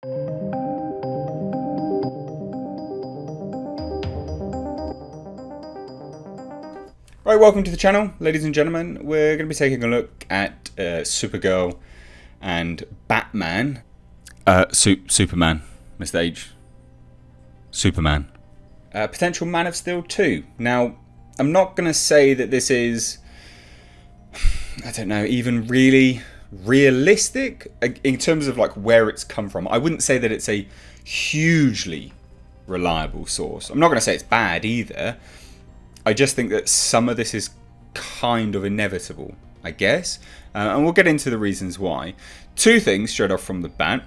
Right, welcome to the channel, ladies and gentlemen. We're going to be taking a look at Supergirl and Batman. Superman, Mr. H. Superman. Potential Man of Steel 2. Now, I'm not going to say that this is, I don't know, even really realistic in terms of like where it's come from. I wouldn't say that it's a hugely reliable source. I'm not going to say it's bad either. I just think that some of this is kind of inevitable, I guess. And we'll get into the reasons why. Two things straight off from the bat.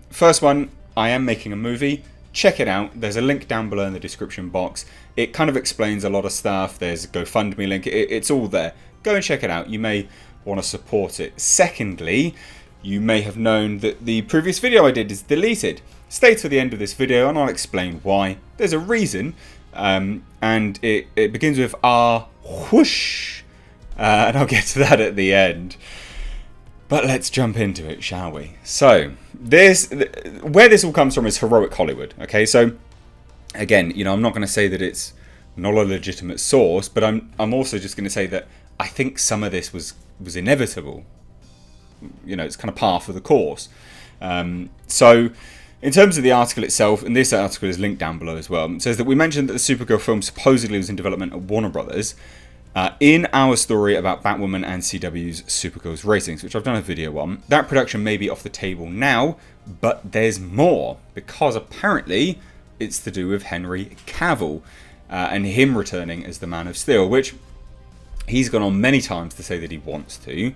First one, I am making a movie. Check it out. There's a link down below in the description box. It kind of explains a lot of stuff. There's a GoFundMe link. It's all there. Go and check it out. You may want to support it. Secondly, you may have known that the previous video I did is deleted. Stay to the end of this video and I'll explain why. There's a reason. And it begins with R whoosh, and I'll get to that at the end. But let's jump into it, shall we? So where this all comes from is heroic Hollywood. Okay, so again, you know, I'm not going to say that it's not a legitimate source, but I'm also just going to say that I think some of this was inevitable. You know, it's kind of par for the course. So. In terms of the article itself, and this article is linked down below as well, it says that we mentioned that the Supergirl film supposedly was in development at Warner Brothers in our story about Batwoman and CW's Supergirl's ratings, which I've done a video on. That production may be off the table now, but there's more, because apparently it's to do with Henry Cavill and him returning as the Man of Steel, which he's gone on many times to say that he wants to,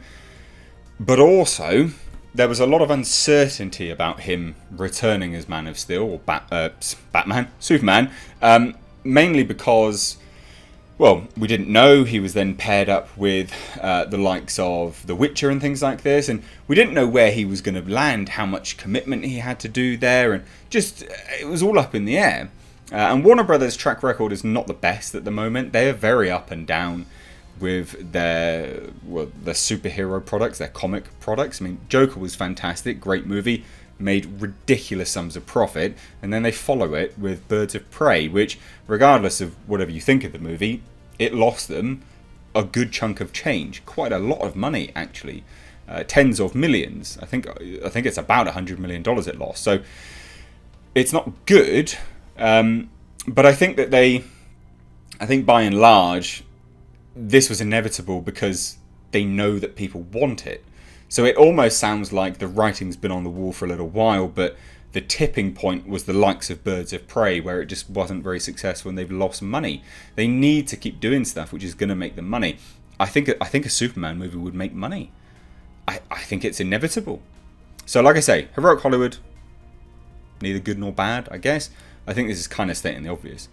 but also there was a lot of uncertainty about him returning as Man of Steel, or Superman, mainly because, well, we didn't know. He was then paired up with the likes of The Witcher and things like this, and we didn't know where he was going to land, how much commitment he had to do there, and just, it was all up in the air. And Warner Brothers' track record is not the best at the moment. They are very up and down with their superhero products, their comic products. I mean, Joker was fantastic, great movie, made ridiculous sums of profit, and then they follow it with Birds of Prey, which, regardless of whatever you think of the movie, it lost them a good chunk of change, quite a lot of money actually, tens of millions. I think it's about $100 million it lost. So it's not good, but I think by and large, this was inevitable because they know that people want it. So it almost sounds like the writing's been on the wall for a little while, but the tipping point was the likes of Birds of Prey, where it just wasn't very successful and they've lost money. They need to keep doing stuff which is going to make them money. I think a Superman movie would make money. I think it's inevitable. So like I say, heroic Hollywood, neither good nor bad, I guess. I think this is kind of stating the obvious.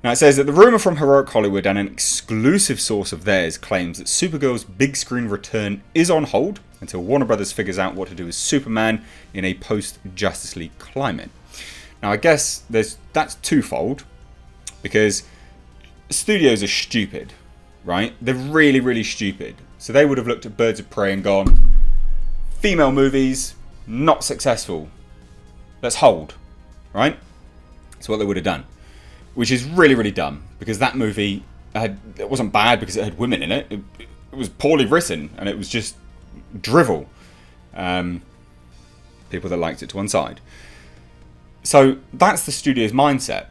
Now it says that the rumour from Heroic Hollywood and an exclusive source of theirs claims that Supergirl's big screen return is on hold until Warner Brothers figures out what to do with Superman in a post-Justice League climate. Now I guess that's twofold, because studios are stupid, right? They're really, really stupid. So they would have looked at Birds of Prey and gone, female movies, not successful. Let's hold, right? That's what they would have done. Which is really, really dumb, because that movie it wasn't bad because it had women in it. It was poorly written, and it was just drivel. People that liked it to one side. So that's the studio's mindset.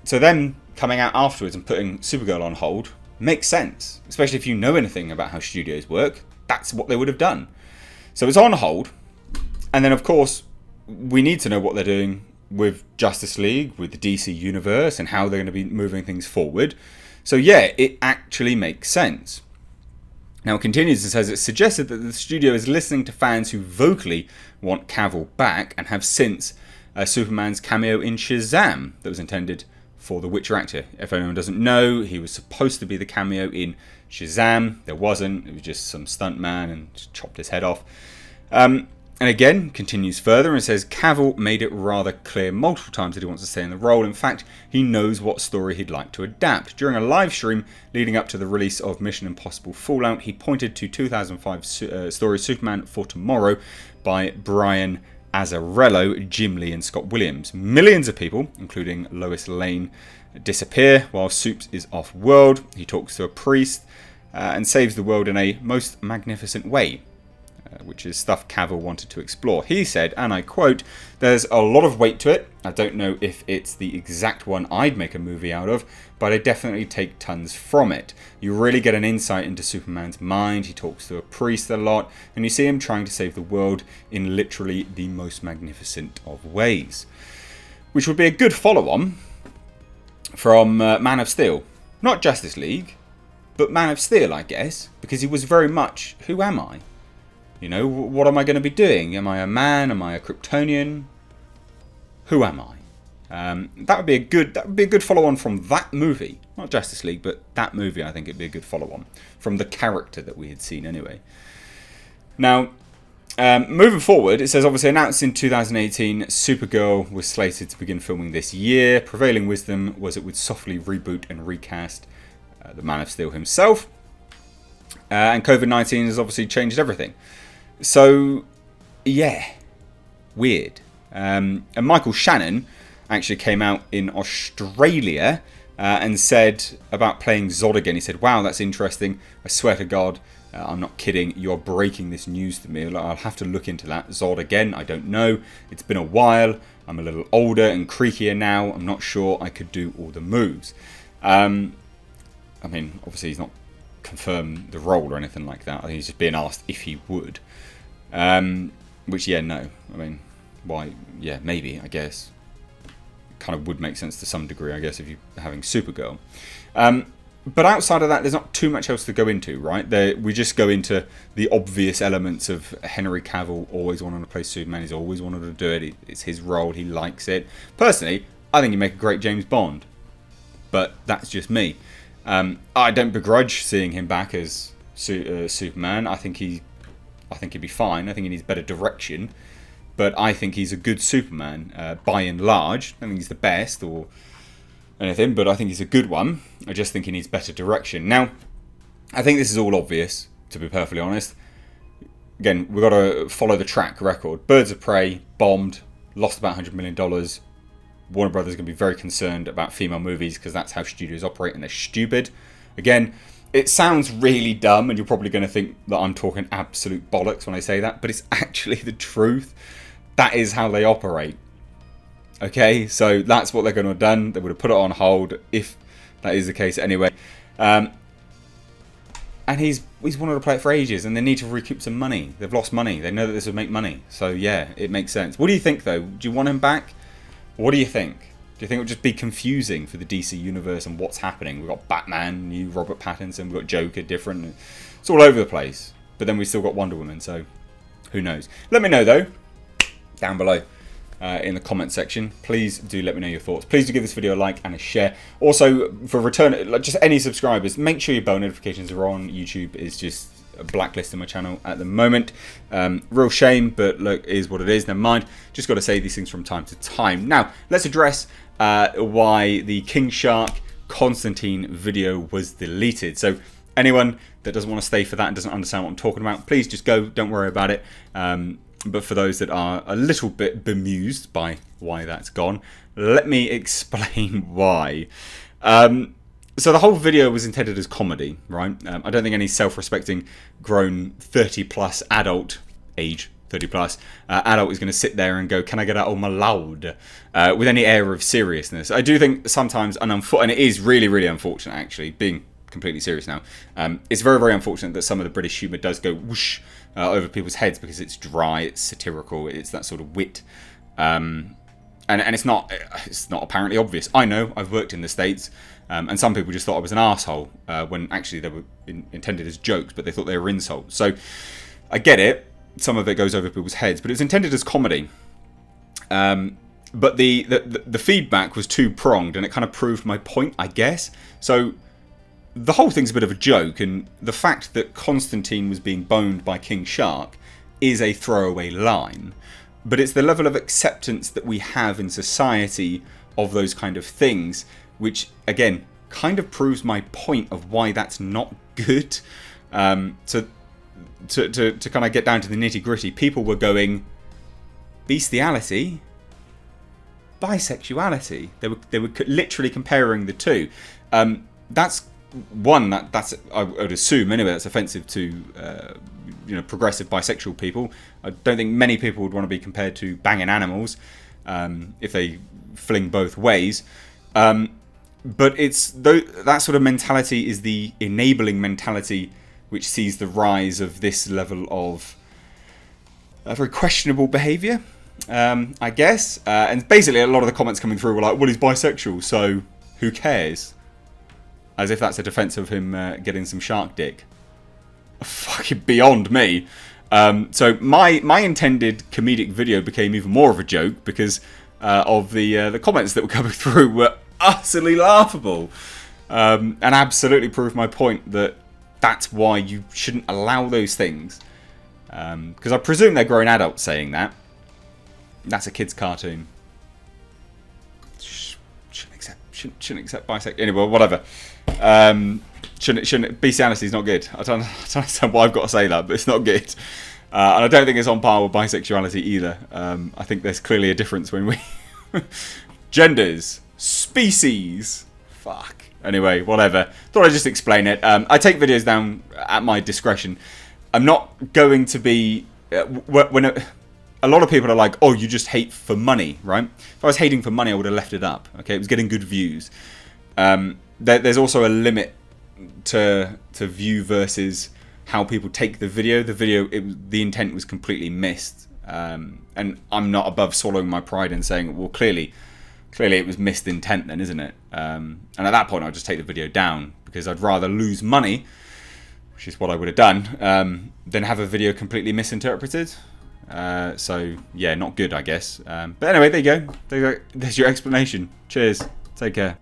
So them coming out afterwards and putting Supergirl on hold makes sense, especially if you know anything about how studios work. That's what they would have done. So it's on hold, and then of course we need to know what they're doing with Justice League, with the DC Universe, and how they're going to be moving things forward. So yeah, it actually makes sense. Now it continues and says it's suggested that the studio is listening to fans who vocally want Cavill back and have since Superman's cameo in Shazam that was intended for the Witcher actor. If anyone doesn't know, he was supposed to be the cameo in Shazam. There wasn't. It was just some stuntman and chopped his head off. And again, continues further and says Cavill made it rather clear multiple times that he wants to stay in the role. In fact, he knows what story he'd like to adapt. During a live stream leading up to the release of Mission Impossible Fallout, he pointed to 2005 story Superman for Tomorrow by Brian Azzarello, Jim Lee and Scott Williams. Millions of people, including Lois Lane, disappear while Supes is off-world. He talks to a priest and saves the world in a most magnificent way, which is stuff Cavill wanted to explore. He said, and I quote, "There's a lot of weight to it. I don't know if it's the exact one I'd make a movie out of, but I definitely take tons from it. You really get an insight into Superman's mind. He talks to a priest a lot, and you see him trying to save the world in literally the most magnificent of ways." Which would be a good follow-on from Man of Steel. Not Justice League, but Man of Steel, I guess, because he was very much, who am I? You know, what am I going to be doing? Am I a man? Am I a Kryptonian? Who am I? That would be a good follow-on from that movie, not Justice League, but that movie. I think it'd be a good follow-on from the character that we had seen anyway. Now, moving forward, it says obviously announced in 2018, Supergirl was slated to begin filming this year. Prevailing wisdom was it would softly reboot and recast the Man of Steel himself, and COVID-19 has obviously changed everything. So, yeah, weird. And Michael Shannon actually came out in Australia and said about playing Zod again. He said, "Wow, that's interesting. I swear to God, I'm not kidding. You're breaking this news to me. I'll have to look into that. Zod again, I don't know. It's been a while. I'm a little older and creakier now. I'm not sure I could do all the moves." I mean, obviously he's not confirmed the role or anything like that. I think he's just being asked if he would. Which, yeah, no. I mean, why? Yeah, maybe, I guess. Kind of would make sense to some degree, I guess, if you're having Supergirl. But outside of that, there's not too much else to go into, right? We just go into the obvious elements of Henry Cavill always wanting to play Superman. He's always wanted to do it. It's his role. He likes it. Personally, I think he'd make a great James Bond. But that's just me. I don't begrudge seeing him back as Superman. I think he'd be fine. I think he needs better direction. But I think he's a good Superman, by and large. I don't think he's the best or anything, but I think he's a good one. I just think he needs better direction. Now, I think this is all obvious, to be perfectly honest. Again, we've got to follow the track record. Birds of Prey, bombed, lost about $100 million. Warner Brothers is going to be very concerned about female movies because that's how studios operate and they're stupid. Again, it sounds really dumb and you're probably going to think that I'm talking absolute bollocks when I say that, but it's actually the truth. That is how they operate. Okay, so that's what they're going to have done. They would have put it on hold if that is the case anyway. And he's wanted to play it for ages and they need to recoup some money. They've lost money. They know that this would make money. So yeah, it makes sense. What do you think though? Do you want him back? What do you think? Do you think it would just be confusing for the DC universe and what's happening? We've got Batman, new Robert Pattinson, we've got Joker, different. It's all over the place. But then we've still got Wonder Woman, so who knows? Let me know though, down below in the comment section. Please do let me know your thoughts. Please do give this video a like and a share. Also, for return, just any subscribers, make sure your bell notifications are on. YouTube is just blacklisting my channel at the moment. Real shame, but look, it is what it is. Never mind. Just got to say these things from time to time. Now, let's address why the King Shark Constantine video was deleted. So anyone that doesn't want to stay for that and doesn't understand what I'm talking about, please just go. Don't worry about it. But for those that are a little bit bemused by why that's gone, let me explain why. So the whole video was intended as comedy, right? I don't think any self-respecting, grown 30-plus adult, age 30-plus, adult is going to sit there and go, "Can I get out of my loud?" With any air of seriousness. I do think sometimes, and it is really, really unfortunate, actually, being completely serious now. It's very, very unfortunate that some of the British humour does go whoosh over people's heads because it's dry, it's satirical, it's that sort of wit. And it's not apparently obvious. I know, I've worked in the States, and some people just thought I was an arsehole when actually they were intended as jokes, but they thought they were insults. So I get it, some of it goes over people's heads, but it was intended as comedy. But the feedback was two-pronged, and it kind of proved my point, I guess. So the whole thing's a bit of a joke, and the fact that Constantine was being boned by King Shark is a throwaway line. But it's the level of acceptance that we have in society of those kind of things, which, again, kind of proves my point of why that's not good. To kind of get down to the nitty-gritty, people were going, bestiality, bisexuality. They were literally comparing the two. That's one that's I would assume anyway that's offensive to progressive bisexual people. I don't think many people would want to be compared to banging animals if they fling both ways. But it's that sort of mentality is the enabling mentality which sees the rise of this level of very questionable behaviour, I guess. And basically a lot of the comments coming through were like, well, he's bisexual, so who cares? As if that's a defence of him getting some shark dick. Fucking beyond me. So my intended comedic video became even more of a joke because of the comments that were coming through were utterly laughable, and absolutely proved my point that that's why you shouldn't allow those things. Because I presume they're grown adults saying that. That's a kid's cartoon. Shouldn't accept bisexuality. Anyway, whatever. Shouldn't bestiality is not good. I don't understand why I've got to say that, but it's not good. And I don't think it's on par with bisexuality either. I think there's clearly a difference when we genders, species. Fuck. Anyway, whatever. Thought I'd just explain it. I take videos down at my discretion. I'm not going to be when a lot of people are like, oh, you just hate for money, right? If I was hating for money, I would have left it up. Okay, it was getting good views. There's also a limit to view versus how people take the video. The intent was completely missed, and I'm not above swallowing my pride and saying, well, clearly it was missed intent then, isn't it? And at that point, I'll just take the video down because I'd rather lose money, which is what I would have done, than have a video completely misinterpreted. So yeah, not good, I guess. But anyway, there you go. There's your explanation. Cheers. Take care.